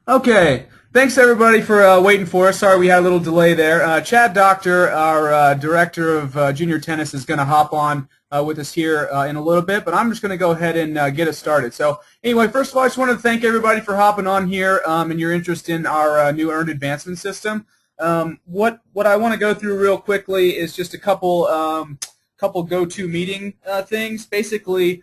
Okay, thanks everybody for waiting for us. Sorry we had a little delay there. Chad Doctor, our director of junior tennis, is going to hop on with us here in a little bit, but I'm just going to go ahead and get us started. So anyway, first of all, I just want to thank everybody for hopping on here and your interest in our new earned advancement system. What I want to go through real quickly is just a couple go-to meeting things. Basically,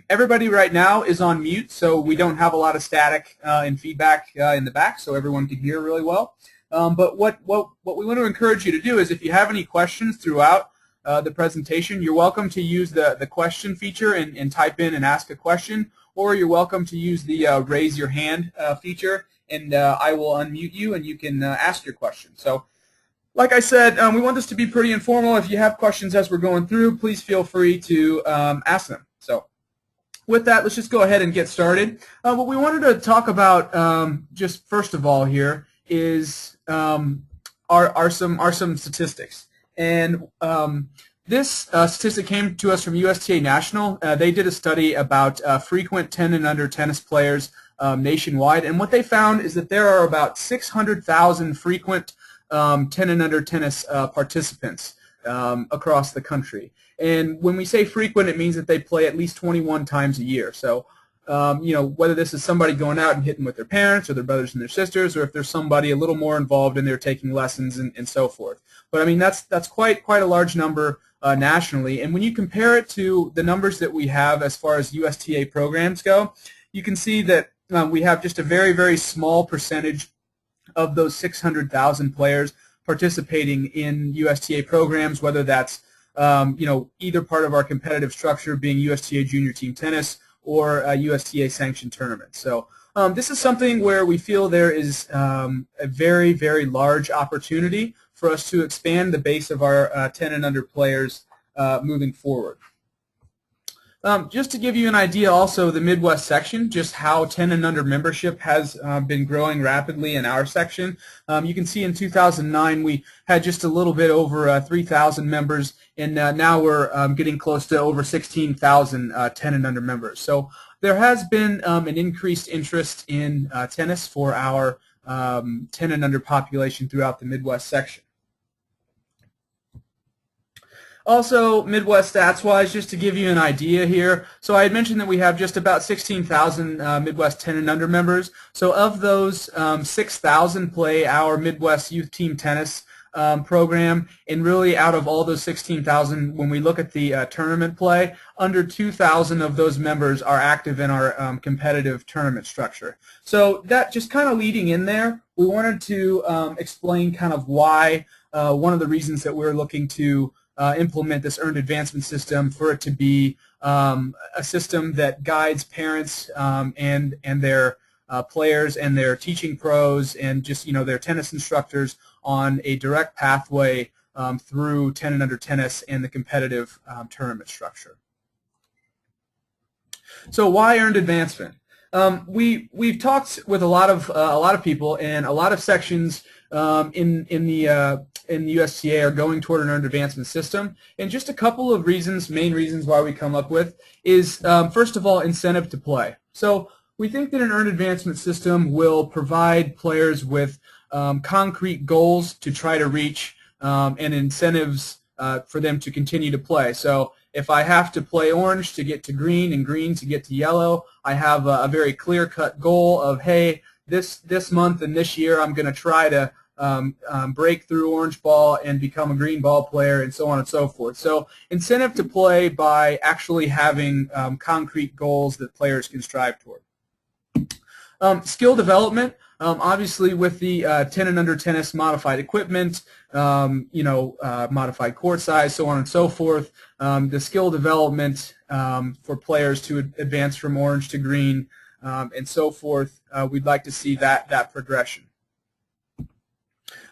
everybody right now is on mute, so we don't have a lot of static and feedback in the back, so everyone can hear really well. But what we want to encourage you to do is, if you have any questions throughout the presentation, you're welcome to use the question feature and type in and ask a question, or you're welcome to use the raise your hand feature, and I will unmute you and you can ask your question. So, like I said, we want this to be pretty informal. If you have questions as we're going through, please feel free to ask them. So with that, let's just go ahead and get started. What we wanted to talk about just first of all here is are some statistics. And this statistic came to us from USTA National. They did a study about frequent 10 and under tennis players nationwide. And what they found is that there are about 600,000 frequent 10 and under tennis participants across the country. And when we say frequent, it means that they play at least 21 times a year. So, whether this is somebody going out and hitting with their parents or their brothers and their sisters, or if there's somebody a little more involved and they're taking lessons and so forth. But I mean, that's quite a large number nationally. And when you compare it to the numbers that we have as far as USTA programs go, you can see that we have just a very, very small percentage of those 600,000 players participating in USTA programs, whether that's either part of our competitive structure being USTA Junior Team Tennis or USTA sanctioned tournaments. So this is something where we feel there is a very, very large opportunity for us to expand the base of our 10 and under players moving forward. Just to give you an idea also, the Midwest section, just how 10 and under membership has been growing rapidly in our section. You can see in 2009 we had just a little bit over 3,000 members, and now we're getting close to over 16,000 10 and under members. So there has been an increased interest in tennis for our 10 and under population throughout the Midwest section. Also, Midwest stats-wise, just to give you an idea here, so I had mentioned that we have just about 16,000 Midwest 10 and under members. So of those, 6,000 play our Midwest Youth Team Tennis program, and really out of all those 16,000, when we look at the tournament play, under 2,000 of those members are active in our competitive tournament structure. So that just kind of leading in there, we wanted to explain kind of why, one of the reasons that we're looking to implement this earned advancement system, for it to be a system that guides parents and their players and their teaching pros and just their tennis instructors on a direct pathway through 10 and under tennis and the competitive tournament structure. So why earned advancement? We've talked with a lot of people, and a lot of sections in the USTA are going toward an earned advancement system. And just a couple of main reasons why we come up with is, first of all, incentive to play. So we think that an earned advancement system will provide players with concrete goals to try to reach and incentives for them to continue to play. So if I have to play orange to get to green and green to get to yellow, I have a very clear-cut goal of, hey, this month and this year I'm going to try to break through orange ball and become a green ball player, and so on and so forth. So incentive to play by actually having concrete goals that players can strive toward. Skill development, obviously with the 10 and under tennis modified equipment, modified court size, so on and so forth. The skill development for players to advance from orange to green and so forth, we'd like to see that progression.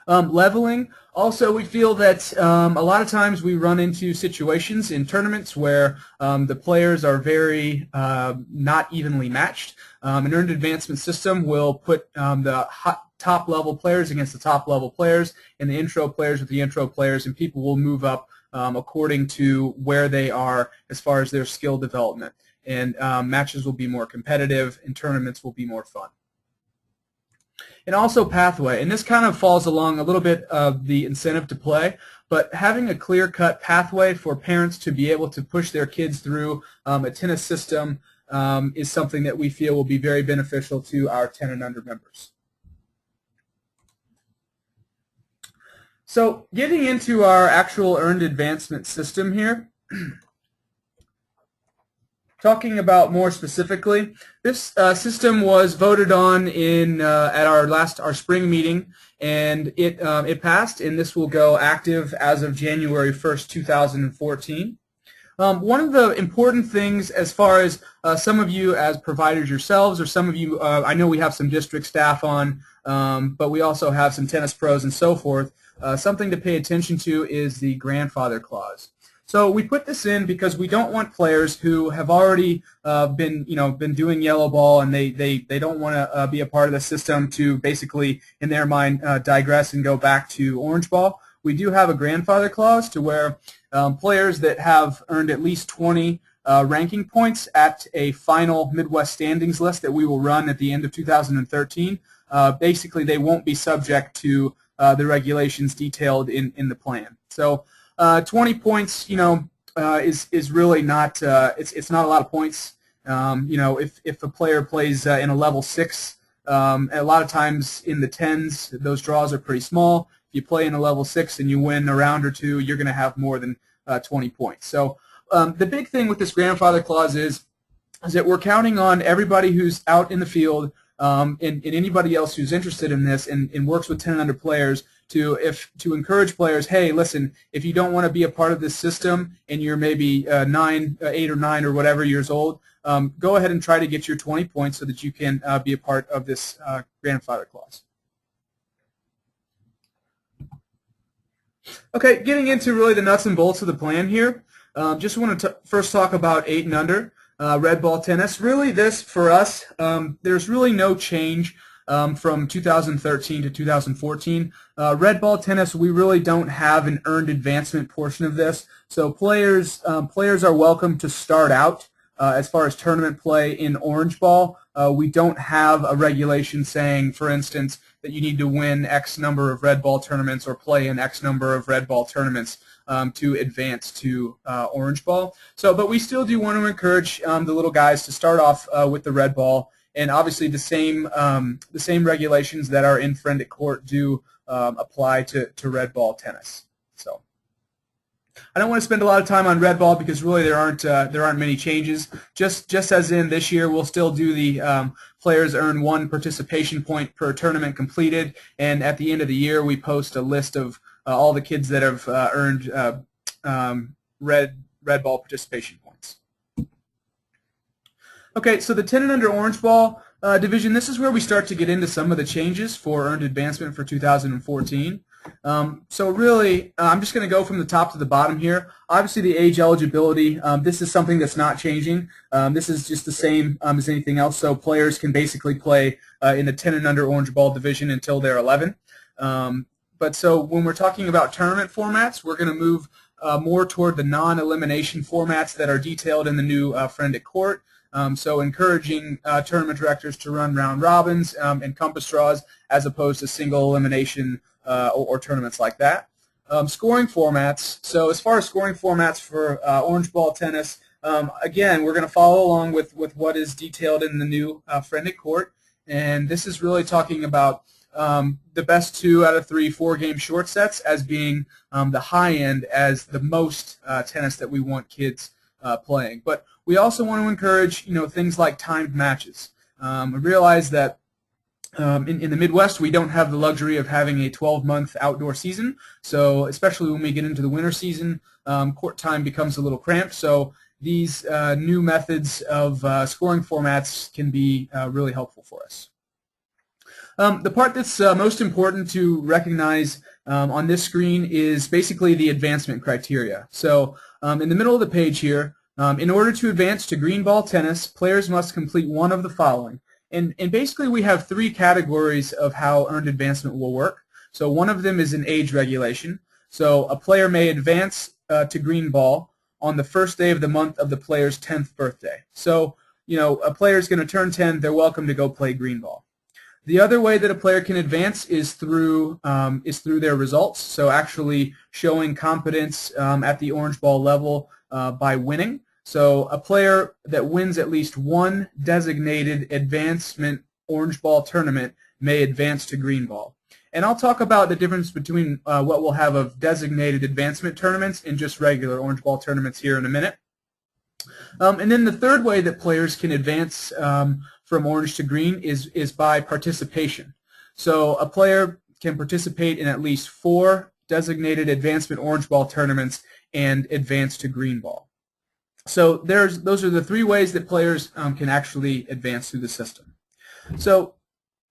Leveling, also we feel that a lot of times we run into situations in tournaments where the players are very not evenly matched. An earned advancement system will put the top level players against the top level players and the intro players with the intro players, and people will move up according to where they are as far as their skill development. And matches will be more competitive and tournaments will be more fun. And also pathway, and this kind of falls along a little bit of the incentive to play, but having a clear-cut pathway for parents to be able to push their kids through a tennis system is something that we feel will be very beneficial to our 10 and under members. So getting into our actual earned advancement system here, talking about more specifically, this system was voted on in at our spring meeting, and it passed, and this will go active as of January 1st, 2014. One of the important things, as far as some of you as providers yourselves, or some of you, I know we have some district staff on, but we also have some tennis pros and so forth. Something to pay attention to is the grandfather clause. So we put this in because we don't want players who have already been doing yellow ball, and they don't want to be a part of the system to basically, in their mind, digress and go back to orange ball. We do have a grandfather clause to where players that have earned at least 20 ranking points at a final Midwest standings list that we will run at the end of 2013, basically they won't be subject to the regulations detailed in the plan. So 20 points, is really not it's not a lot of points. If a player plays in a level 6, a lot of times in the 10s, those draws are pretty small. If you play in a level 6 and you win a round or two, you're going to have more than 20 points. So the big thing with this grandfather clause is that we're counting on everybody who's out in the field and anybody else who's interested in this and works with 10 and under players to encourage players, hey, listen, if you don't want to be a part of this system and you're maybe 8 or 9 or whatever years old, go ahead and try to get your 20 points so that you can be a part of this grandfather clause. Okay, getting into really the nuts and bolts of the plan here. Just want to first talk about 8 and under red ball tennis. Really, this for us, there's really no change from 2013 to 2014. Red ball tennis, we really don't have an earned advancement portion of this. So players are welcome to start out as far as tournament play in orange ball. We don't have a regulation saying, for instance, that you need to win X number of red ball tournaments or play in X number of red ball tournaments to advance to orange ball. So, but we still do want to encourage the little guys to start off with the red ball, and obviously the same regulations that are in friend at court do apply to red ball tennis. So, I don't want to spend a lot of time on red ball because really there aren't many changes. Just as in this year, we'll still do the players earn 1 participation point per tournament completed, and at the end of the year we post a list of all the kids that have earned red ball participation points. Okay, so the 10 and under orange ball division, this is where we start to get into some of the changes for earned advancement for 2014. So really, I'm just going to go from the top to the bottom here. Obviously, the age eligibility, this is something that's not changing. This is just the same as anything else. So players can basically play in the 10 and under orange ball division until they're 11. But so when we're talking about tournament formats, we're going to move more toward the non-elimination formats that are detailed in the new friend at court. So encouraging tournament directors to run round robins and compass draws as opposed to single elimination or tournaments like that. Scoring formats. So as far as scoring formats for orange ball tennis, again, we're going to follow along with what is detailed in the new friend at court. And this is really talking about the best 2 out of 3 4-game short sets as being the high end as the most tennis that we want kids playing. But we also want to encourage things like timed matches. We realize that in the Midwest we don't have the luxury of having a 12-month outdoor season, so especially when we get into the winter season, court time becomes a little cramped. So these new methods of scoring formats can be really helpful for us. The part that's most important to recognize on this screen is basically the advancement criteria. So in the middle of the page here, in order to advance to green ball tennis, players must complete one of the following. And basically we have 3 categories of how earned advancement will work. So one of them is an age regulation. So a player may advance to green ball on the first day of the month of the player's 10th birthday. So, a player is going to turn 10, they're welcome to go play green ball. The other way that a player can advance is through their results, so actually showing competence at the orange ball level by winning. So a player that wins at least one designated advancement orange ball tournament may advance to green ball. And I'll talk about the difference between what we'll have of designated advancement tournaments and just regular orange ball tournaments here in a minute. And then the third way that players can advance from orange to green is by participation. So a player can participate in at least 4 designated advancement orange ball tournaments and advance to green ball. So those are the 3 ways that players can actually advance through the system. So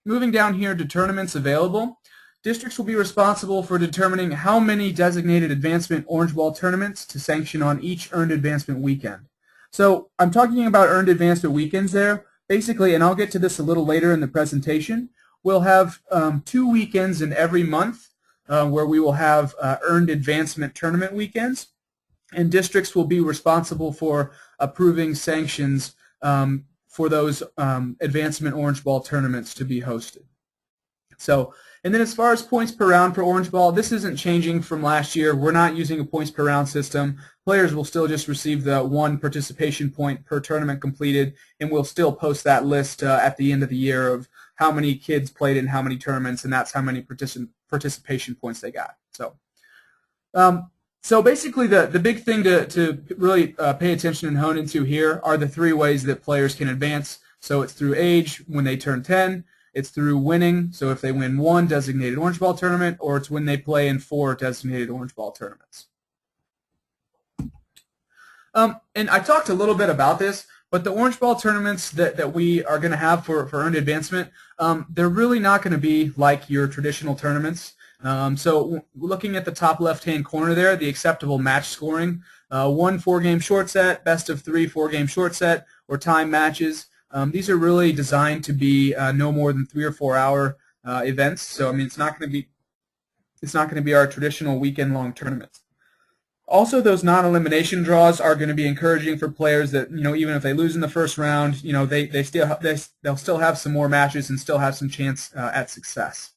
moving down here to tournaments available, districts will be responsible for determining how many designated advancement orange ball tournaments to sanction on each earned advancement weekend. So I'm talking about earned advancement weekends there. Basically, and I'll get to this a little later in the presentation, we'll have 2 weekends in every month where we will have earned advancement tournament weekends, and districts will be responsible for approving sanctions for those advancement orange ball tournaments to be hosted. So, and then as far as points per round for orange ball, this isn't changing from last year. We're not using a points per round system. Players will still just receive the 1 participation point per tournament completed, and we'll still post that list at the end of the year of how many kids played in how many tournaments, and that's how many participation points they got. So basically the big thing to really pay attention and hone into here are the 3 ways that players can advance. So it's through age when they turn 10, it's through winning, so if they win 1 designated orange ball tournament, or it's when they play in 4 designated orange ball tournaments. And I talked a little bit about this, but the orange ball tournaments that we are going to have for earned advancement, they're really not going to be like your traditional tournaments. So looking at the top left-hand corner there, the acceptable match scoring, 1 4-game short set, best of 3 4-game short set, or time matches. These are really designed to be no more than 3 or 4 hour events. So I mean, it's not going to be our traditional weekend-long tournaments. Also, those non-elimination draws are going to be encouraging for players that, you know, even if they lose in the first round, you know, they'll still have some more matches and still have some chance at success.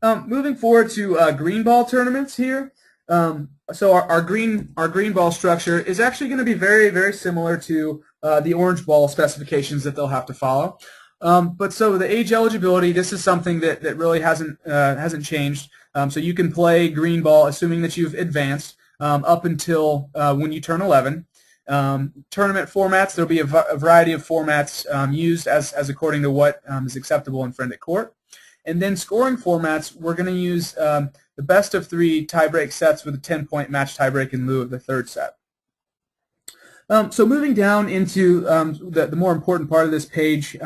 Moving forward to green ball tournaments here. So our green ball structure is actually going to be very, very similar to the orange ball specifications that they'll have to follow. But so the age eligibility, this is something that really hasn't changed. So you can play green ball assuming that you've advanced up until when you turn 11. Tournament formats, there'll be a variety of formats used as according to what is acceptable in friend at court. And then scoring formats, we're going to use the best of 3 tiebreak sets with a 10-point match tiebreak in lieu of the 3rd set. So moving down into the more important part of this page,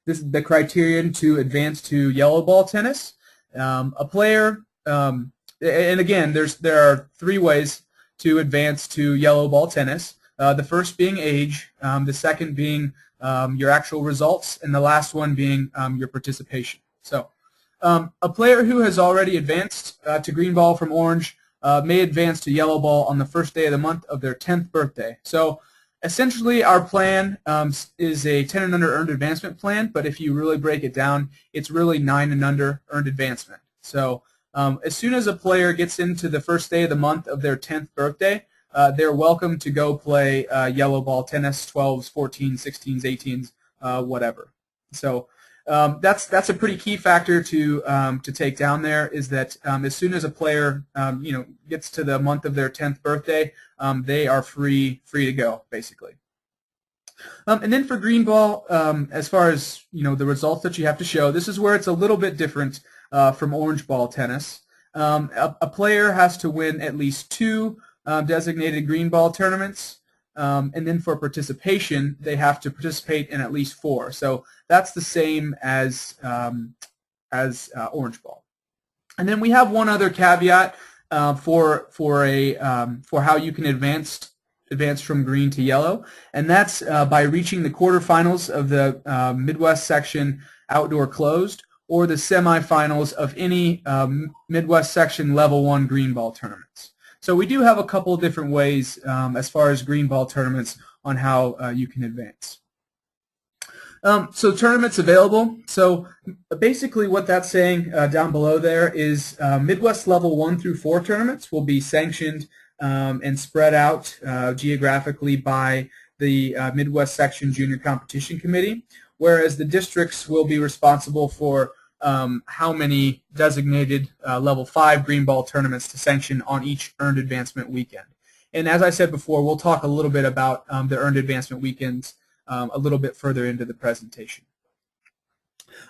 this is the criterion to advance to yellow ball tennis. A player, and again, there are 3 ways to advance to yellow ball tennis. The first being age, the second being your actual results, and the last one being your participation. So a player who has already advanced to green ball from orange may advance to yellow ball on the first day of the month of their 10th birthday. So essentially our plan is a 10 and under earned advancement plan, but if you really break it down, it's really 9 and under earned advancement. So as soon as a player gets into the first day of the month of their 10th birthday, they're welcome to go play yellow ball tennis, 12s, 14s, 16s, 18s, whatever. So that's a pretty key factor to take down there, is that as soon as a player gets to the month of their 10th birthday, they are free to go, basically. And then for green ball, as far as the results that you have to show, this is where it's a little bit different from orange ball tennis. A player has to win at least 2 designated green ball tournaments. And then for participation, they have to participate in at least 4. So that's the same as orange ball. And then we have one other caveat for how you can advance from green to yellow, and that's by reaching the quarterfinals of the Midwest section outdoor closed, or the semifinals of any Midwest section level 1 green ball tournaments. So we do have a couple of different ways as far as green ball tournaments on how you can advance. So tournaments available. So basically what that's saying down below there is Midwest Level 1 through 4 tournaments will be sanctioned and spread out geographically by the Midwest Section Junior Competition Committee, whereas the districts will be responsible for how many designated Level 5 green ball tournaments to sanction on each earned advancement weekend. And as I said before, we'll talk a little bit about the earned advancement weekends a little bit further into the presentation.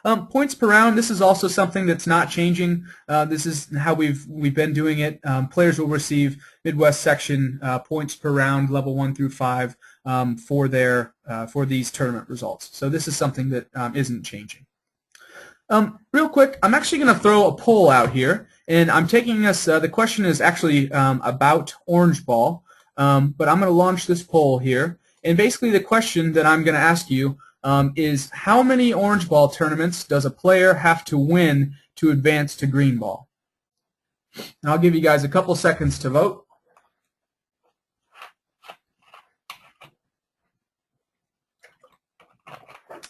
Points per round, this is also something that's not changing. This is how we've been doing it. Players will receive Midwest Section points per round, level 1 through 5, for these tournament results. So this is something that isn't changing. Real quick, I'm actually going to throw a poll out here, and I'm taking us, the question is actually about orange ball, but I'm going to launch this poll here. And basically the question that I'm going to ask you is how many orange ball tournaments does a player have to win to advance to green ball? And I'll give you guys a couple seconds to vote.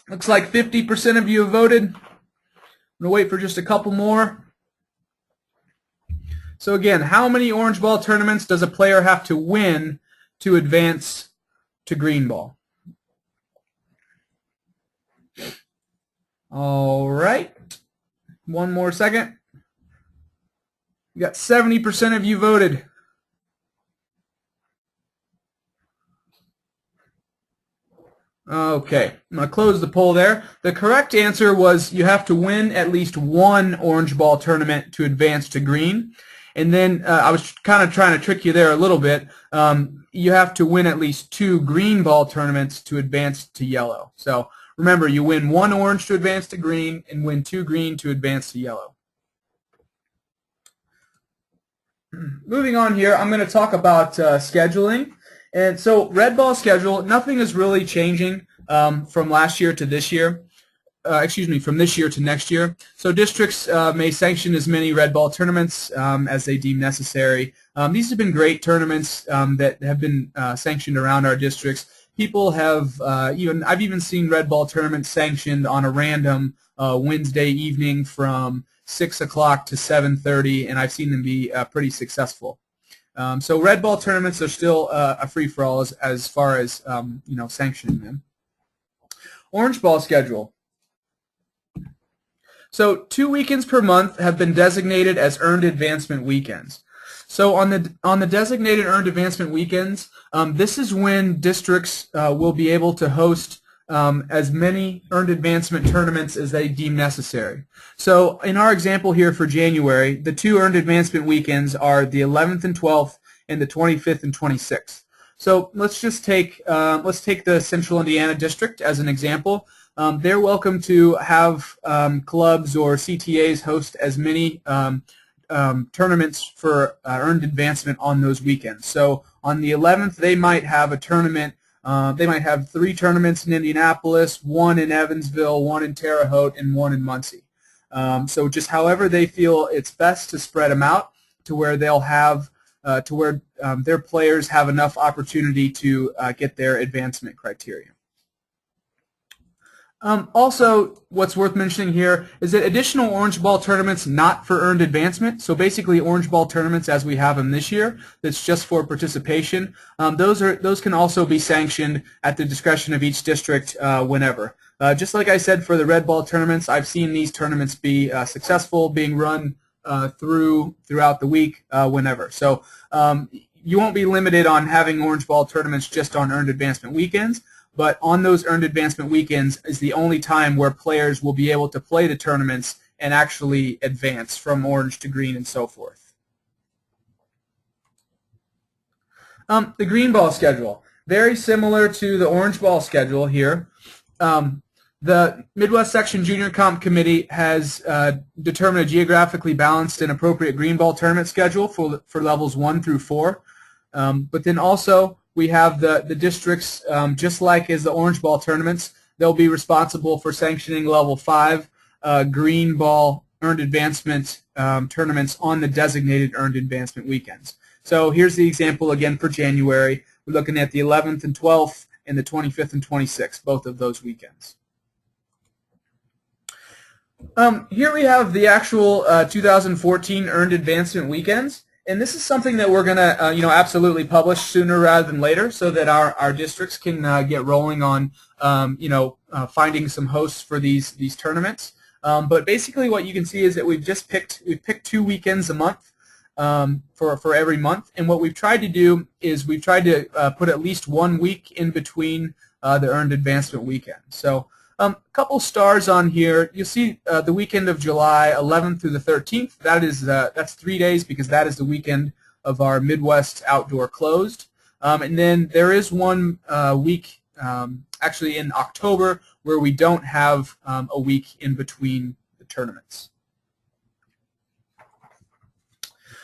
Looks like 50% of you have voted. I'm going to wait for just a couple more. So again, how many orange ball tournaments does a player have to win to advance to green ball? All right. One more second. We got 70% of you voted. Okay, I'm going to close the poll there. The correct answer was you have to win at least one orange ball tournament to advance to green. And then I was kind of trying to trick you there a little bit. You have to win at least 2 green ball tournaments to advance to yellow. So remember, you win 1 orange to advance to green and win 2 green to advance to yellow. Moving on here, I'm going to talk about scheduling. And so red ball schedule, nothing is really changing from last year to this year. From this year to next year. So districts may sanction as many red ball tournaments as they deem necessary. These have been great tournaments that have been sanctioned around our districts. People have I've even seen red ball tournaments sanctioned on a random Wednesday evening from 6 o'clock to 7:30, and I've seen them be pretty successful. So red ball tournaments are still a free-for-all as far as sanctioning them. Orange ball schedule. So 2 weekends per month have been designated as earned advancement weekends. So on the designated earned advancement weekends, this is when districts will be able to host as many earned advancement tournaments as they deem necessary. So in our example here for January, the 2 earned advancement weekends are the 11th and 12th and the 25th and 26th. So let's just take the Central Indiana District as an example. They're welcome to have clubs or CTAs host as many tournaments for earned advancement on those weekends. So on the 11th, they might have a tournament. They might have 3 tournaments in Indianapolis, 1 in Evansville, 1 in Terre Haute, and 1 in Muncie. So just however they feel it's best to spread them out to where they'll have their players have enough opportunity to get their advancement criteria. Also, what's worth mentioning here is that additional orange ball tournaments not for earned advancement, so basically orange ball tournaments as we have them this year, that's just for participation, those can also be sanctioned at the discretion of each district whenever. Just like I said for the red ball tournaments, I've seen these tournaments be successful, being run throughout the week whenever. So you won't be limited on having orange ball tournaments just on earned advancement weekends. But on those earned advancement weekends is the only time where players will be able to play the tournaments and actually advance from orange to green and so forth. The green ball schedule, very similar to the orange ball schedule here. The Midwest Section Junior Comp Committee has determined a geographically balanced and appropriate green ball tournament schedule for levels 1 through 4. But then also we have the districts, just like as the orange ball tournaments, they'll be responsible for sanctioning level 5 green ball earned advancement tournaments on the designated earned advancement weekends. So here's the example again for January. We're looking at the 11th and 12th and the 25th and 26th, both of those weekends. Here we have the actual 2014 Earned Advancement Weekends, and this is something that we're going to, absolutely publish sooner rather than later, so that our districts can get rolling on, finding some hosts for these tournaments. But basically, what you can see is that we've picked 2 weekends a month for every month, and what we've tried to do is we've tried to put at least 1 week in between the Earned Advancement weekend. So. A couple stars on here. You'll see the weekend of July 11th through the 13th. That's 3 days because that is the weekend of our Midwest Outdoor Closed. And then there is one week, actually in October, where we don't have a week in between the tournaments.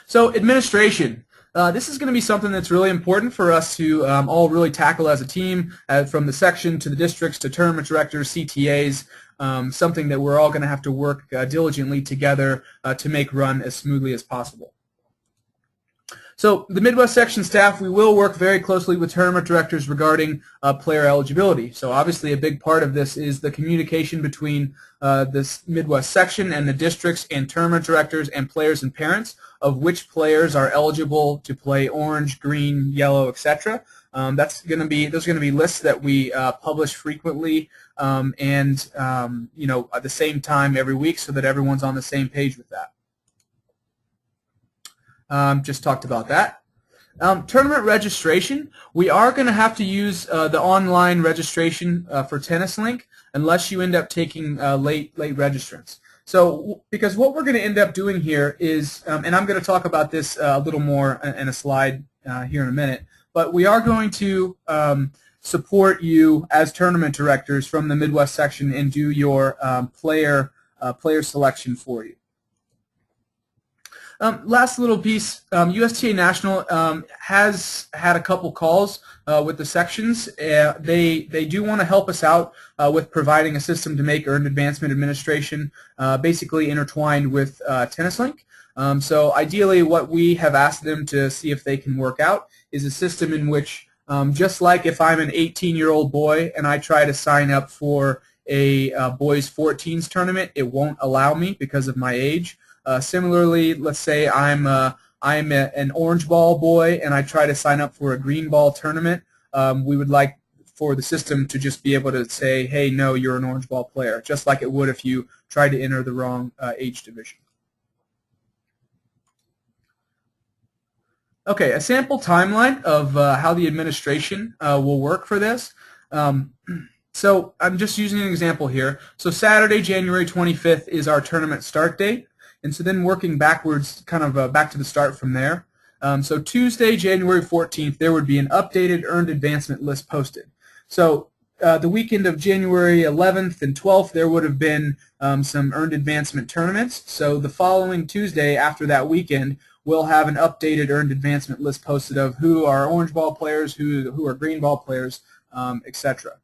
So administration. This is going to be something that's really important for us to all really tackle as a team, from the section to the districts to tournament directors, CTAs, something that we're all going to have to work diligently together to make run as smoothly as possible. So the Midwest section staff, we will work very closely with tournament directors regarding player eligibility. So obviously a big part of this is the communication between this Midwest section and the districts and tournament directors and players and parents of which players are eligible to play orange, green, yellow, etc. Those are going to be lists that we publish frequently and at the same time every week, so that everyone's on the same page with that. Just talked about that. Tournament registration. We are going to have to use the online registration for Tennis Link unless you end up taking late registrants. So because what we're going to end up doing here is, and I'm going to talk about this a little more in a slide here in a minute, but we are going to support you as tournament directors from the Midwest section and do your player selection for you. Last little piece, USTA National has had a couple calls with the sections. They do want to help us out with providing a system to make earned advancement administration basically intertwined with Tennis Link. So ideally what we have asked them to see if they can work out is a system in which, just like if I'm an 18-year-old boy and I try to sign up for a boys 14s tournament, it won't allow me because of my age. Similarly, let's say I'm an orange ball boy and I try to sign up for a green ball tournament. We would like for the system to just be able to say, hey, no, you're an orange ball player, just like it would if you tried to enter the wrong age division. Okay, a sample timeline of how the administration will work for this. So I'm just using an example here. So Saturday, January 25th is our tournament start date. And so then working backwards, kind of back to the start from there. So Tuesday, January 14th, there would be an updated earned advancement list posted. So the weekend of January 11th and 12th, there would have been some earned advancement tournaments. So the following Tuesday after that weekend, we'll have an updated earned advancement list posted of who are orange ball players, who are green ball players, etc.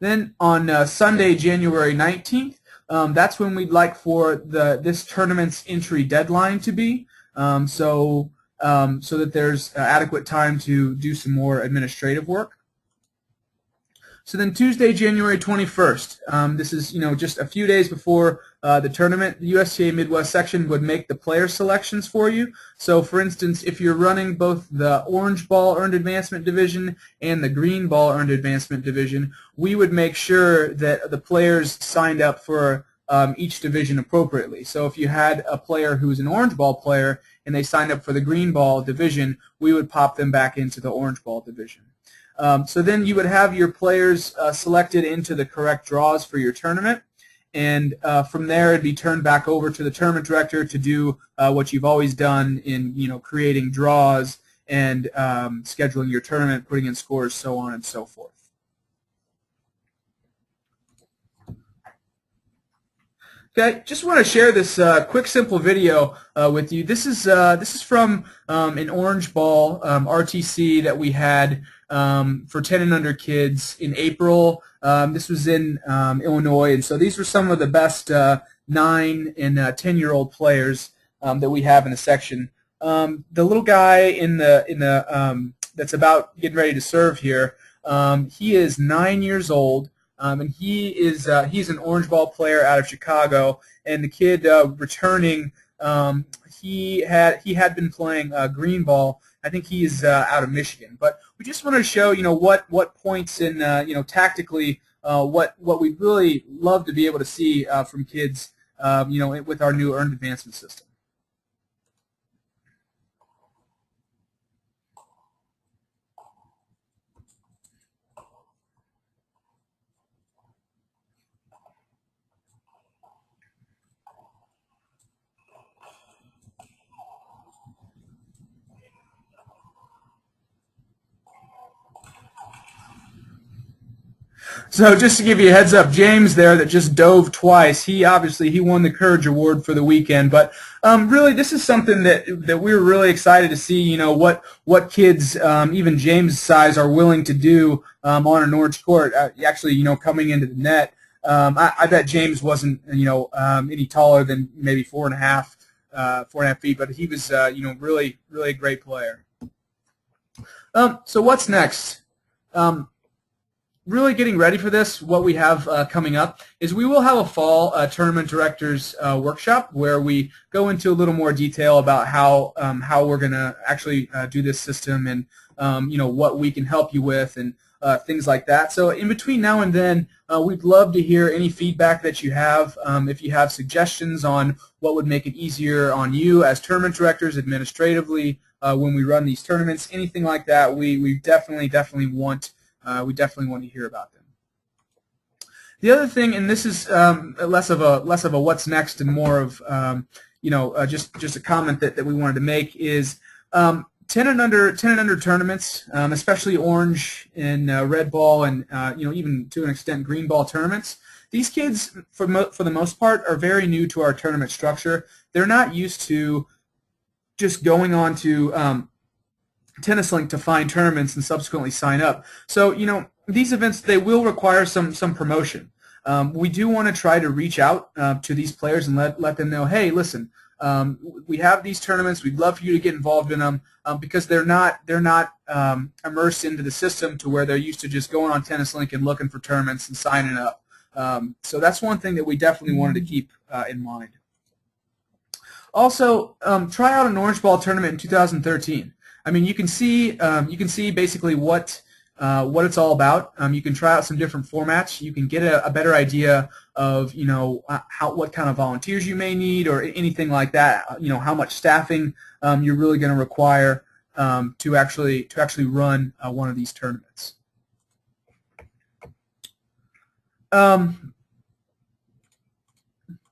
Then on Sunday, January 19th, that's when we'd like for this tournament's entry deadline to be, so that there's adequate time to do some more administrative work. So then Tuesday, January 21st, this is just a few days before the tournament. The USTA Midwest section would make the player selections for you. So for instance, if you're running both the orange ball earned advancement division and the green ball earned advancement division, we would make sure that the players signed up for each division appropriately. So if you had a player who's an orange ball player and they signed up for the green ball division, we would pop them back into the orange ball division. So then you would have your players selected into the correct draws for your tournament, and from there it'd be turned back over to the tournament director to do what you've always done in creating draws and scheduling your tournament, putting in scores, so on and so forth. Okay, just want to share this quick, simple video with you. This is from an orange ball RTC that we had for 10 and under kids in April. This was in Illinois, and so these were some of the best 9 and 10-year-old players that we have in the section. The little guy in the that's about getting ready to serve here, he is 9 years old. and he's an orange ball player out of Chicago, and the kid returning, he had been playing green ball. I think he's out of Michigan, but we just want to show what points in tactically what we'd really love to be able to see from kids with our new earned advancement system. So just to give you a heads up, James there that just dove twice, he won the Courage Award for the weekend. But really, this is something that we're really excited to see. What kids, even James' size, are willing to do on an orange court. Actually, coming into the net, I bet James wasn't any taller than maybe 4.5 feet, but he was really a great player. So what's next? Really getting ready for this, what we have coming up is we will have a fall tournament directors workshop where we go into a little more detail about how we're going to actually do this system and what we can help you with and things like that. So in between now and then, we'd love to hear any feedback that you have. If you have suggestions on what would make it easier on you as tournament directors administratively when we run these tournaments, anything like that, we definitely want. We definitely want to hear about them. The other thing, and this is less of a what's next and more of just a comment that we wanted to make is 10 and under tournaments, especially orange and red ball, and even to an extent green ball tournaments. These kids, for the most part, are very new to our tournament structure. They're not used to just going on to Tennis Link to find tournaments and subsequently sign up. So these events, they will require some promotion. We do want to try to reach out to these players and let them know, hey, listen, we have these tournaments. We'd love for you to get involved in them because they're not immersed into the system to where they're used to just going on Tennis Link and looking for tournaments and signing up. So that's one thing that we definitely wanted to keep in mind. Also, try out an orange ball tournament in 2013. I mean, you can see basically what it's all about. You can try out some different formats. You can get a better idea of what kind of volunteers you may need or anything like that. How much staffing you're really going to require to actually run one of these tournaments.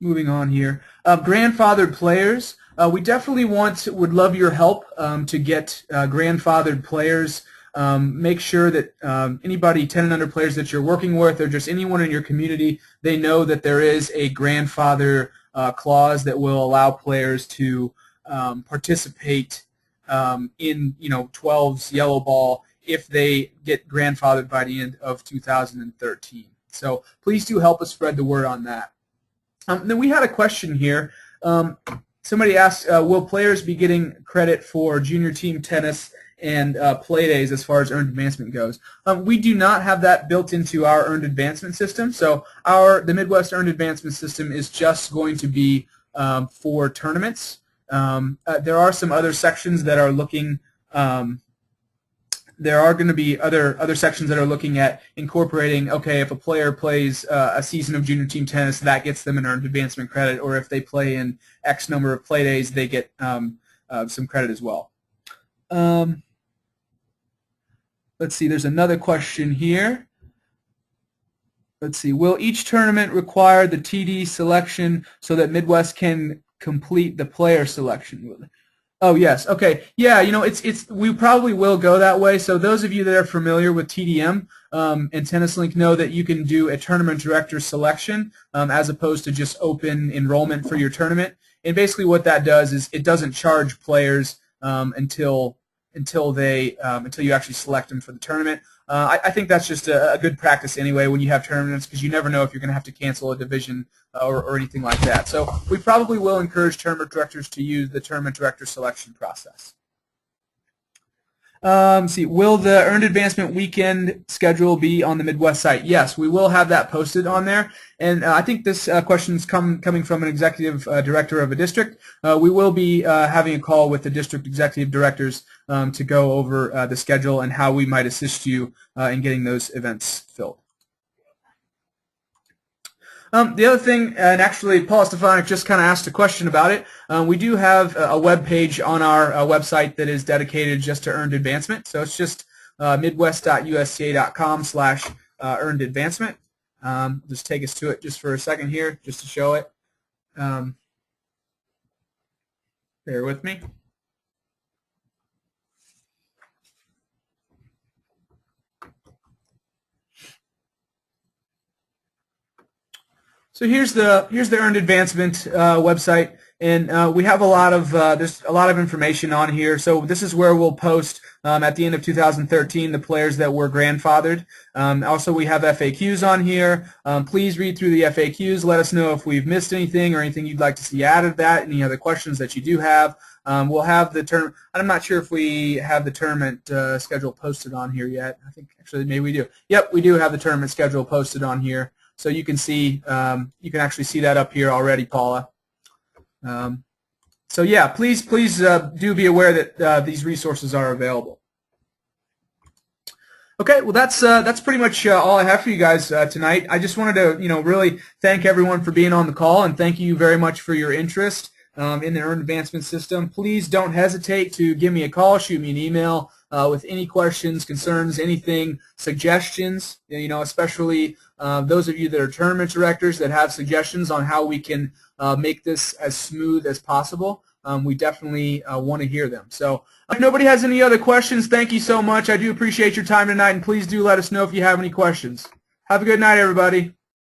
Moving on here, grandfathered players. We definitely would love your help to get grandfathered players. Make sure that anybody 10 and under players that you're working with or just anyone in your community, they know that there is a grandfather clause that will allow players to participate in 12's yellow ball if they get grandfathered by the end of 2013. So please do help us spread the word on that. Then we had a question here. Somebody asked, will players be getting credit for junior team tennis and play days as far as earned advancement goes? We do not have that built into our earned advancement system. So the Midwest earned advancement system is just going to be for tournaments. There are some other sections that are looking. There are going to be other sections that are looking at incorporating, okay, if a player plays a season of junior team tennis, that gets them an earned advancement credit, or if they play in X number of play days, they get some credit as well. Let's see, there's another question here. Let's see, will each tournament require the TD selection so that Midwest can complete the player selection? Oh yes, okay, yeah. We probably will go that way. So those of you that are familiar with TDM and Tennis Link know that you can do a tournament director selection as opposed to just open enrollment for your tournament. And basically, what that does is it doesn't charge players until you actually select them for the tournament. I think that's just a good practice anyway when you have tournaments, because you never know if you're going to have to cancel a division or anything like that. So we probably will encourage tournament directors to use the tournament director selection process. See, will the Earned Advancement weekend schedule be on the Midwest site? Yes, we will have that posted on there. And I think this question is coming from an executive director of a district. We will be having a call with the district executive directors to go over the schedule and how we might assist you in getting those events filled. The other thing, and actually Paul Stefanik just kind of asked a question about it, we do have a web page on our website that is dedicated just to earned advancement. So it's just midwest.usta.com/earned advancement. Just take us to it just for a second here, just to show it. Bear with me. So here's the Earned Advancement website, and we have a lot of there's a lot of information on here. So this is where we'll post at the end of 2013 the players that were grandfathered. Also, we have FAQs on here. Please read through the FAQs. Let us know if we've missed anything or anything you'd like to see added. That any other questions that you do have. We'll have the term. I'm not sure if we have the tournament schedule posted on here yet. I think actually maybe we do. Yep, we do have the tournament schedule posted on here. So you can see, you can actually see that up here already, Paula. So yeah, please do be aware that these resources are available. Okay, well that's pretty much all I have for you guys tonight. I just wanted to really thank everyone for being on the call, and thank you very much for your interest in the Earned Advancement System. Please don't hesitate to give me a call, shoot me an email with any questions, concerns, anything, suggestions, especially those of you that are tournament directors that have suggestions on how we can make this as smooth as possible. We definitely want to hear them. So if nobody has any other questions, thank you so much. I do appreciate your time tonight, and please do let us know if you have any questions. Have a good night, everybody.